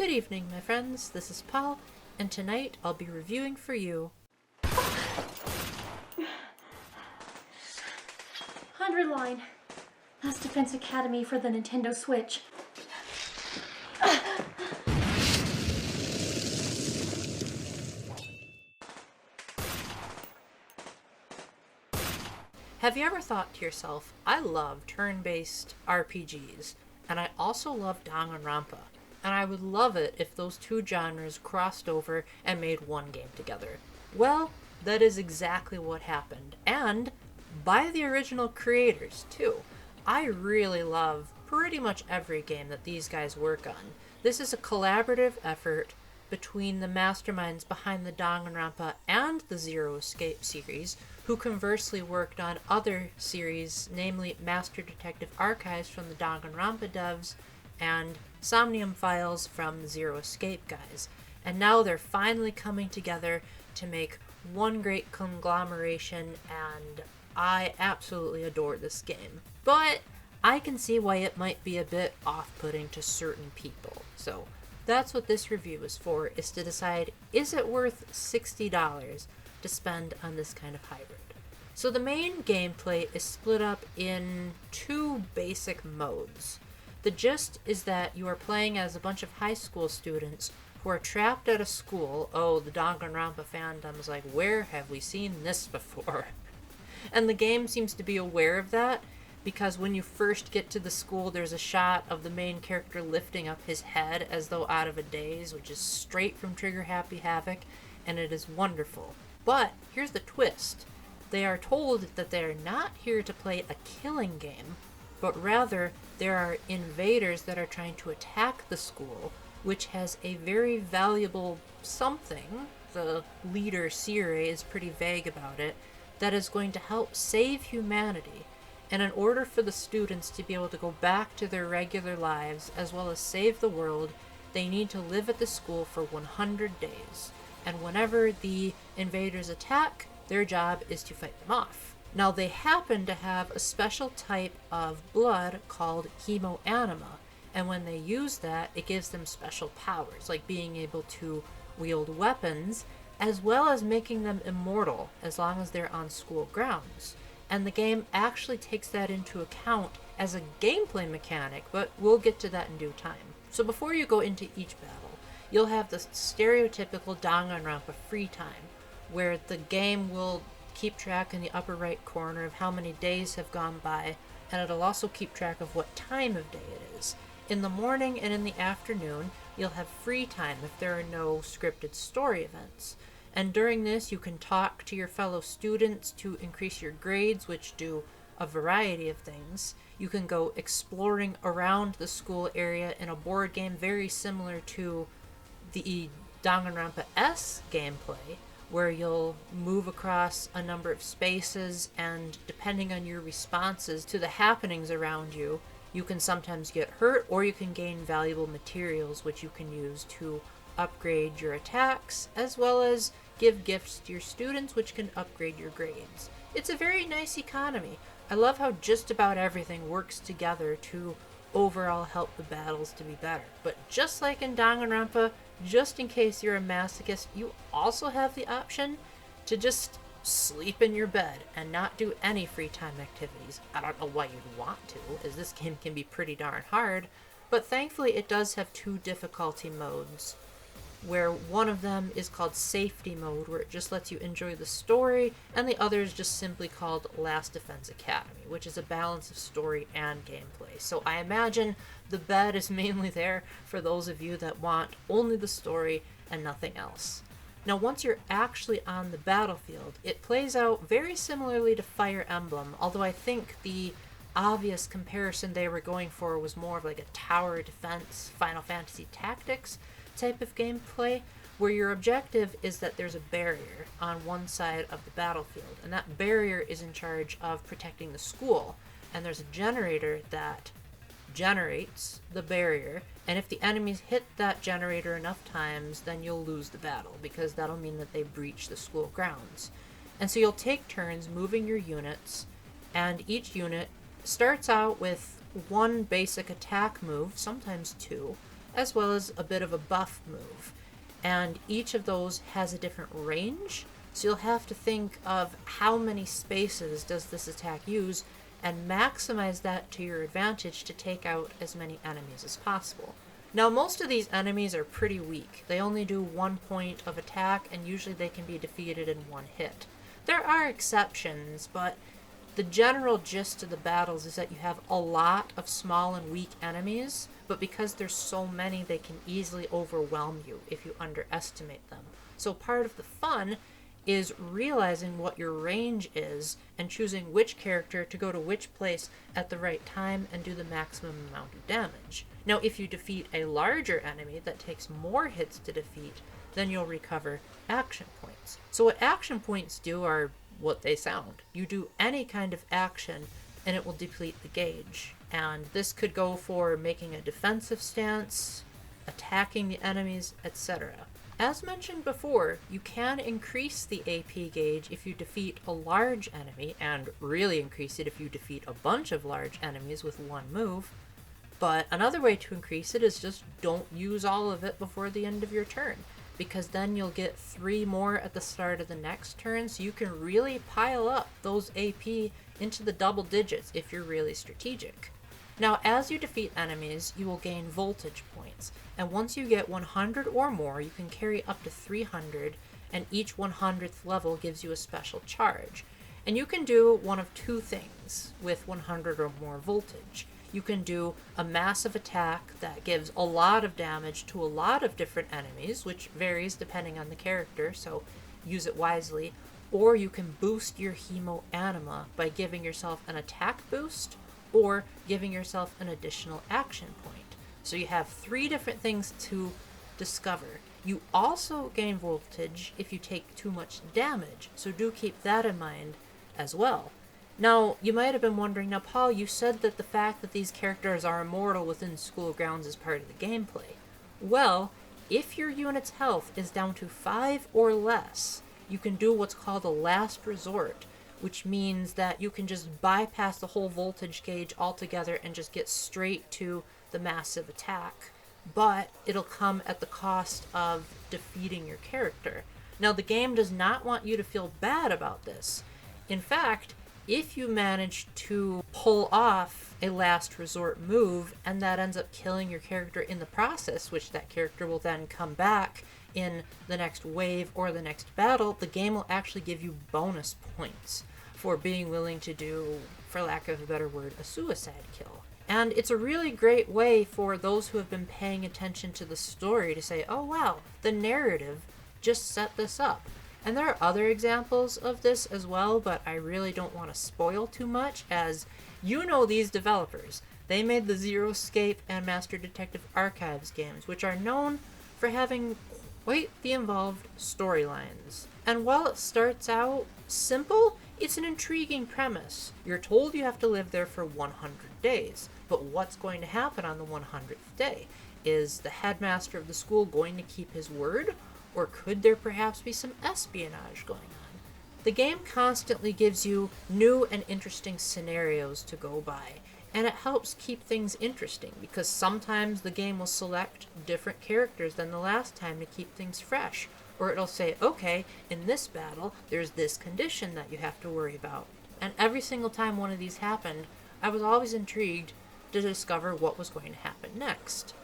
Good evening, my friends. This is Paul, and tonight I'll be reviewing for you 100 line. Last Defense Academy for the Nintendo Switch. Have you ever thought to yourself, I love turn-based RPGs, and I also love Danganronpa, and I would love it if those two genres crossed over and made one game together. Well, that is exactly what happened, and by the original creators, too. I really love pretty much every game that these guys work on. This is a collaborative effort between the masterminds behind the Danganronpa and the Zero Escape series, who conversely worked on other series, namely Master Detective Archives from the Danganronpa devs and Somnium Files from the Zero Escape guys. And now they're finally coming together to make one great conglomeration, and I absolutely adore this game. But I can see why it might be a bit off-putting to certain people. So that's what this review is for, is to decide, is it worth $60 to spend on this kind of hybrid? So the main gameplay is split up in two basic modes. The gist is that you are playing as a bunch of high school students who are trapped at a school. Oh, the Danganronpa fandom is like, where have we seen this before? And the game seems to be aware of that, because when you first get to the school, there's a shot of the main character lifting up his head as though out of a daze, which is straight from Trigger Happy Havoc, and it is wonderful. But here's the twist. They are told that they are not here to play a killing game, but rather there are invaders that are trying to attack the school, which has a very valuable something, the leader Sire is pretty vague about it, that is going to help save humanity. And in order for the students to be able to go back to their regular lives as well as save the world, they need to live at the school for 100 days. And whenever the invaders attack, their job is to fight them off. Now, they happen to have a special type of blood called hemoanima, and when they use that, it gives them special powers, like being able to wield weapons, as well as making them immortal as long as they're on school grounds. And the game actually takes that into account as a gameplay mechanic, but we'll get to that in due time. So before you go into each battle, you'll have the stereotypical Danganronpa free time, where the game will keep track in the upper right corner of how many days have gone by, and it'll also keep track of what time of day it is. In the morning and in the afternoon, you'll have free time if there are no scripted story events. And during this, you can talk to your fellow students to increase your grades, which do a variety of things. You can go exploring around the school area in a board game very similar to the Danganronpa S gameplay, where you'll move across a number of spaces, and depending on your responses to the happenings around you, you can sometimes get hurt, or you can gain valuable materials which you can use to upgrade your attacks, as well as give gifts to your students, which can upgrade your grades. It's a very nice economy. I love how just about everything works together to overall help the battles to be better. But just like in Danganronpa, just in case you're a masochist, you also have the option to just sleep in your bed and not do any free time activities. I don't know why you'd want to, as this game can be pretty darn hard, but thankfully it does have two difficulty modes, where one of them is called Safety Mode, where it just lets you enjoy the story, and the other is just simply called Last Defense Academy, which is a balance of story and gameplay. So I imagine the bed is mainly there for those of you that want only the story and nothing else. Now, once you're actually on the battlefield, it plays out very similarly to Fire Emblem, although I think the obvious comparison they were going for was more of like a tower defense Final Fantasy Tactics type of gameplay, where your objective is that there's a barrier on one side of the battlefield, and that barrier is in charge of protecting the school, and there's a generator that generates the barrier, and if the enemies hit that generator enough times, then you'll lose the battle, because that'll mean that they breach the school grounds. And so you'll take turns moving your units, and each unit starts out with one basic attack move, sometimes two, as well as a bit of a buff move. And each of those has a different range, so you'll have to think of how many spaces does this attack use and maximize that to your advantage to take out as many enemies as possible. Now, most of these enemies are pretty weak. They only do 1 point of attack, and usually they can be defeated in one hit. There are exceptions, but the general gist of the battles is that you have a lot of small and weak enemies, but because there's so many, they can easily overwhelm you if you underestimate them. So part of the fun is realizing what your range is and choosing which character to go to which place at the right time and do the maximum amount of damage. Now, if you defeat a larger enemy that takes more hits to defeat, then you'll recover action points. So what action points do are what they sound. You do any kind of action and it will deplete the gauge. And this could go for making a defensive stance, attacking the enemies, etc. As mentioned before, you can increase the AP gauge if you defeat a large enemy, and really increase it if you defeat a bunch of large enemies with one move. But another way to increase it is just don't use all of it before the end of your turn, because then you'll get 3 more at the start of the next turn, so you can really pile up those AP into the double digits if you're really strategic. Now, as you defeat enemies, you will gain voltage points, and once you get 100 or more, you can carry up to 300, and each 100th level gives you a special charge. And you can do one of two things with 100 or more voltage. You can do a massive attack that gives a lot of damage to a lot of different enemies, which varies depending on the character, so use it wisely. Or you can boost your hemo-anima by giving yourself an attack boost, or giving yourself an additional action point. So you have 3 different things to discover. You also gain voltage if you take too much damage, so do keep that in mind as well. Now, you might have been wondering, now Paul, you said that the fact that these characters are immortal within school grounds is part of the gameplay. Well, if your unit's health is down to 5 or less, you can do what's called a last resort, which means that you can just bypass the whole voltage gauge altogether and just get straight to the massive attack. But it'll come at the cost of defeating your character. Now, the game does not want you to feel bad about this. In fact, if you manage to pull off a last resort move and that ends up killing your character in the process, which that character will then come back in the next wave or the next battle, the game will actually give you bonus points for being willing to do, for lack of a better word, a suicide kill. And it's a really great way for those who have been paying attention to the story to say, oh wow, the narrative just set this up. And there are other examples of this as well, but I really don't want to spoil too much, as you know these developers. They made the Zero Escape and Master Detective Archives games, which are known for having quite the involved storylines. And while it starts out simple, it's an intriguing premise. You're told you have to live there for 100 days, but what's going to happen on the 100th day? Is the headmaster of the school going to keep his word? Or could there perhaps be some espionage going on? The game constantly gives you new and interesting scenarios to go by, and it helps keep things interesting, because sometimes the game will select different characters than the last time to keep things fresh. Or it'll say, okay, in this battle, there's this condition that you have to worry about. And every single time one of these happened, I was always intrigued to discover what was going to happen next.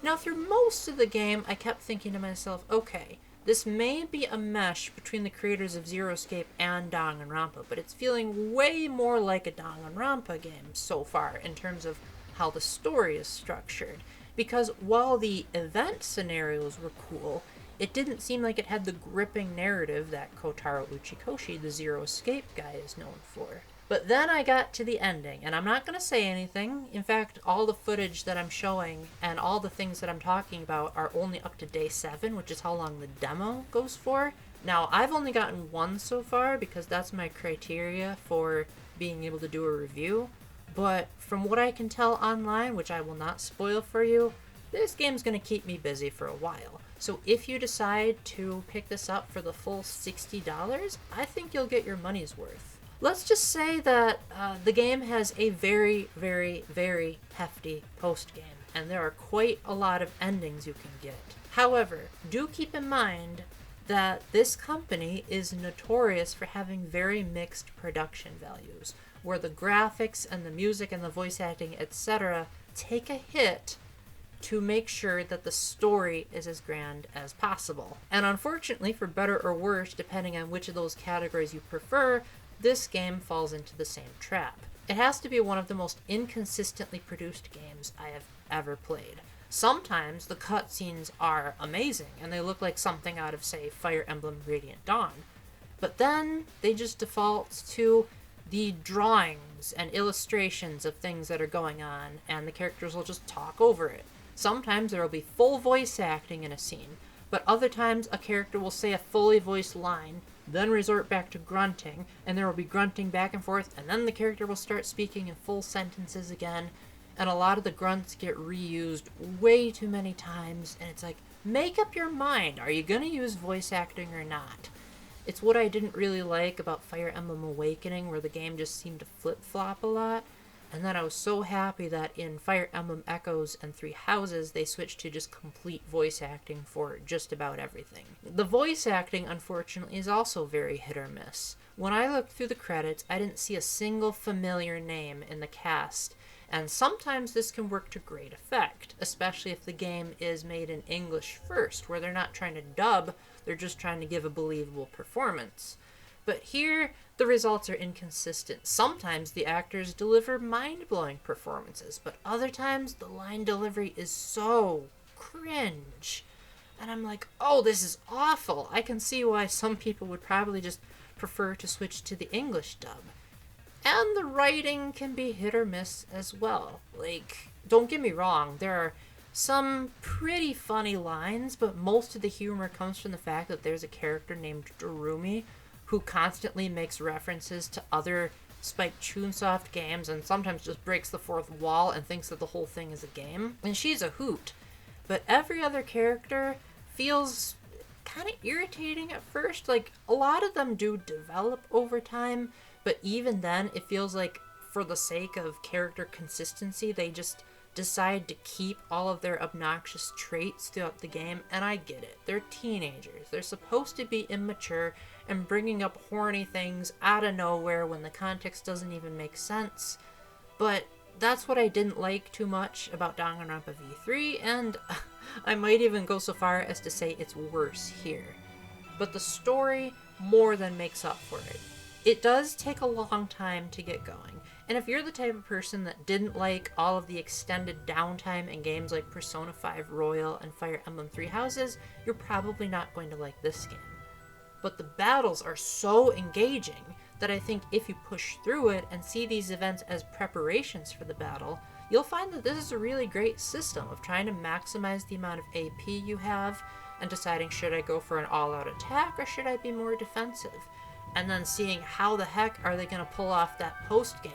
Now, through most of the game, I kept thinking to myself, okay, this may be a mesh between the creators of Zero Escape and Danganronpa, but it's feeling way more like a Danganronpa game so far in terms of how the story is structured. Because while the event scenarios were cool, it didn't seem like it had the gripping narrative that Kotaro Uchikoshi, the Zero Escape guy, is known for. But then I got to the ending, and I'm not going to say anything. In fact, all the footage that I'm showing and all the things that I'm talking about are only up to day 7, which is how long the demo goes for. Now, I've only gotten 1 so far because that's my criteria for being able to do a review. But from what I can tell online, which I will not spoil for you, this game's going to keep me busy for a while. So if you decide to pick this up for the full $60, I think you'll get your money's worth. Let's just say that the game has a very, very, very hefty post-game. and there are quite a lot of endings you can get. However, do keep in mind that this company is notorious for having very mixed production values, where the graphics and the music and the voice acting, etc., take a hit to make sure that the story is as grand as possible. And unfortunately, for better or worse, depending on which of those categories you prefer, this game falls into the same trap. It has to be one of the most inconsistently produced games I have ever played. Sometimes the cutscenes are amazing and they look like something out of, say, Fire Emblem Radiant Dawn. But then they just default to the drawings and illustrations of things that are going on, and the characters will just talk over it. Sometimes there will be full voice acting in a scene, but other times a character will say a fully voiced line, then resort back to grunting, and there will be grunting back and forth, and then the character will start speaking in full sentences again, and a lot of the grunts get reused way too many times, and it's like, make up your mind, are you gonna use voice acting or not? It's what I didn't really like about Fire Emblem Awakening, where the game just seemed to flip-flop a lot. And then I was so happy that in Fire Emblem Echoes and Three Houses, they switched to just complete voice acting for just about everything. The voice acting, unfortunately, is also very hit or miss. When I looked through the credits, I didn't see a single familiar name in the cast. And sometimes this can work to great effect, especially if the game is made in English first, where they're not trying to dub, they're just trying to give a believable performance. But here, the results are inconsistent. Sometimes the actors deliver mind-blowing performances, but other times the line delivery is so cringe. And I'm like, oh, this is awful. I can see why some people would probably just prefer to switch to the English dub. And the writing can be hit or miss as well. Like, don't get me wrong, there are some pretty funny lines, but most of the humor comes from the fact that there's a character named Darumi who constantly makes references to other Spike Chunsoft games and sometimes just breaks the fourth wall and thinks that the whole thing is a game. And she's a hoot. But every other character feels kind of irritating at first. Like, a lot of them do develop over time, but even then, it feels like for the sake of character consistency, they just decide to keep all of their obnoxious traits throughout the game, and I get it. They're teenagers. They're supposed to be immature and bringing up horny things out of nowhere when the context doesn't even make sense. But that's what I didn't like too much about Danganronpa V3, and I might even go so far as to say it's worse here. But the story more than makes up for it. It does take a long time to get going, and if you're the type of person that didn't like all of the extended downtime in games like Persona 5 Royal and Fire Emblem Three Houses, you're probably not going to like this game. But the battles are so engaging that I think if you push through it and see these events as preparations for the battle, you'll find that this is a really great system of trying to maximize the amount of AP you have and deciding, should I go for an all-out attack or should I be more defensive? And then seeing how the heck are they going to pull off that post-game,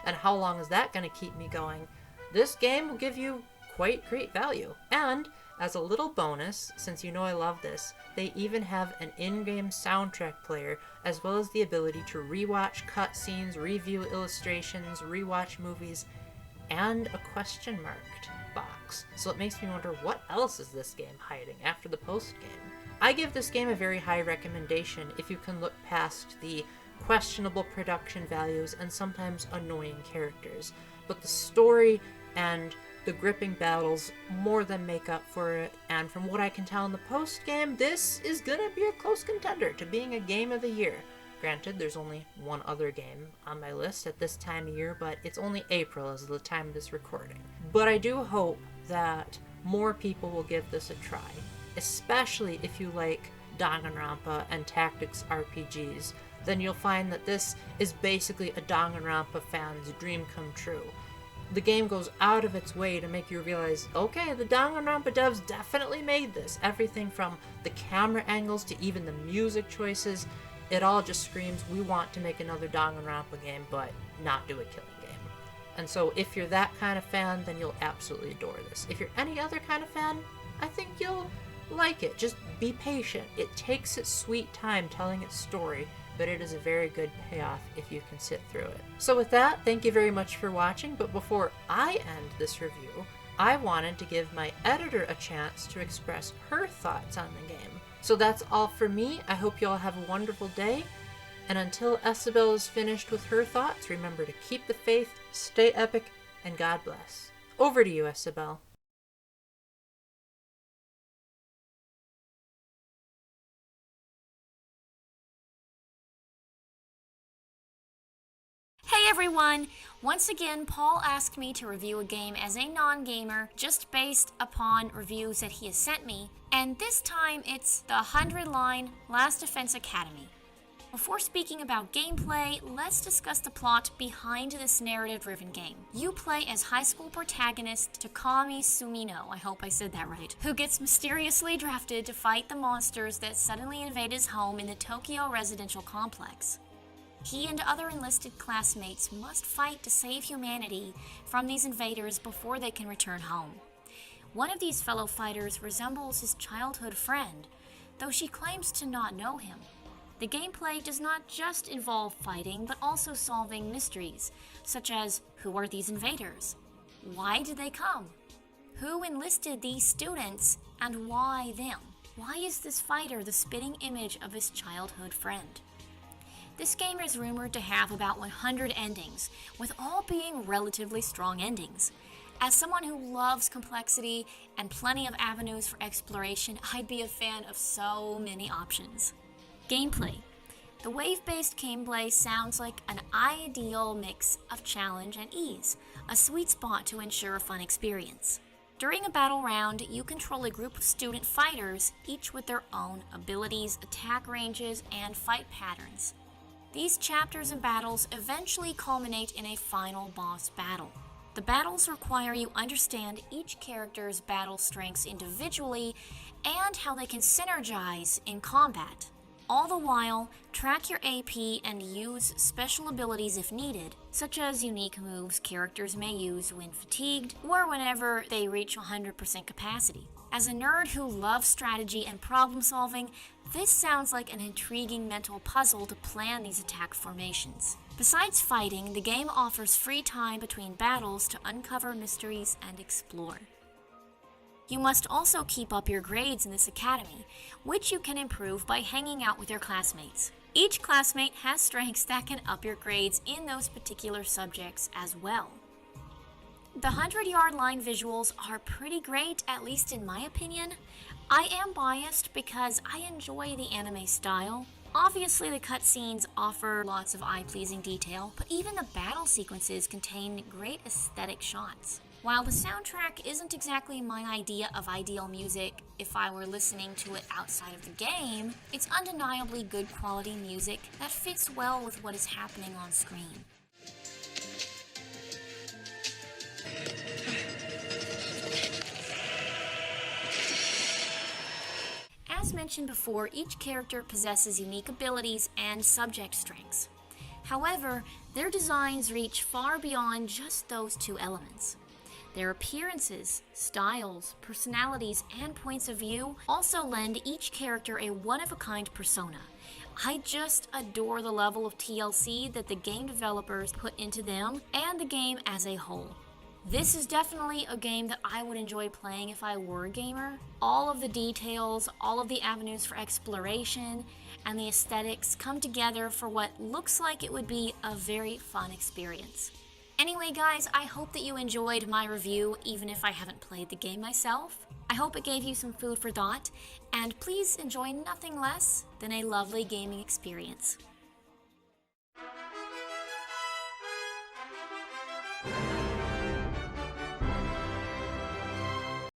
and how long is that going to keep me going. This game will give you quite great value. And, as a little bonus, since you know I love this, they even have an in-game soundtrack player, as well as the ability to rewatch cutscenes, review illustrations, rewatch movies, and a question marked box. So it makes me wonder, what else is this game hiding after the post-game? I give this game a very high recommendation if you can look past the questionable production values and sometimes annoying characters. But the story and the gripping battles more than make up for it, and from what I can tell in the post-game, this is gonna be a close contender to being a game of the year. Granted, there's only one other game on my list at this time of year, but it's only April as of the time of this recording. But I do hope that more people will give this a try, especially if you like Danganronpa and tactics RPGs. Then you'll find that this is basically a Danganronpa fan's dream come true. The game goes out of its way to make you realize, okay, the Danganronpa devs definitely made this. Everything from the camera angles to even the music choices, it all just screams, we want to make another Danganronpa game, but not do a killing game. And so if you're that kind of fan, then you'll absolutely adore this. If you're any other kind of fan, I think you'll like it. Just be patient. It takes its sweet time telling its story, but it is a very good payoff if you can sit through it. So with that, thank you very much for watching, but before I end this review, I wanted to give my editor a chance to express her thoughts on the game. So that's all for me. I hope you all have a wonderful day. And until Esabelle is finished with her thoughts, remember to keep the faith, stay epic, and God bless. Over to you, Esabelle. Hey everyone! Once again, Paul asked me to review a game as a non-gamer just based upon reviews that he has sent me, and this time it's the 100-line Last Defense Academy. Before speaking about gameplay, let's discuss the plot behind this narrative-driven game. You play as high school protagonist Takami Sumino, I hope I said that right, who gets mysteriously drafted to fight the monsters that suddenly invade his home in the Tokyo residential complex. He and other enlisted classmates must fight to save humanity from these invaders before they can return home. One of these fellow fighters resembles his childhood friend, though she claims to not know him. The gameplay does not just involve fighting, but also solving mysteries, such as who are these invaders? Why did they come? Who enlisted these students, and why them? Why is this fighter the spitting image of his childhood friend? This game is rumored to have about 100 endings, with all being relatively strong endings. As someone who loves complexity and plenty of avenues for exploration, I'd be a fan of so many options. Gameplay. The wave-based gameplay sounds like an ideal mix of challenge and ease, a sweet spot to ensure a fun experience. During a battle round, you control a group of student fighters, each with their own abilities, attack ranges, and fight patterns. These chapters and battles eventually culminate in a final boss battle. The battles require you understand each character's battle strengths individually and how they can synergize in combat. All the while, track your AP and use special abilities if needed, such as unique moves characters may use when fatigued or whenever they reach 100% capacity. As a nerd who loves strategy and problem solving, this sounds like an intriguing mental puzzle to plan these attack formations. Besides fighting, the game offers free time between battles to uncover mysteries and explore. You must also keep up your grades in this academy, which you can improve by hanging out with your classmates. Each classmate has strengths that can up your grades in those particular subjects as well. The 100-yard line visuals are pretty great, at least in my opinion. I am biased because I enjoy the anime style. Obviously, the cutscenes offer lots of eye-pleasing detail, but even the battle sequences contain great aesthetic shots. While the soundtrack isn't exactly my idea of ideal music if I were listening to it outside of the game, it's undeniably good quality music that fits well with what is happening on screen. As mentioned before, each character possesses unique abilities and subject strengths. However, their designs reach far beyond just those two elements. Their appearances, styles, personalities, and points of view also lend each character a one-of-a-kind persona. I just adore the level of TLC that the game developers put into them and the game as a whole. This is definitely a game that I would enjoy playing if I were a gamer. All of the details, all of the avenues for exploration, and the aesthetics come together for what looks like it would be a very fun experience. Anyway guys, I hope that you enjoyed my review even if I haven't played the game myself. I hope it gave you some food for thought, and please enjoy nothing less than a lovely gaming experience.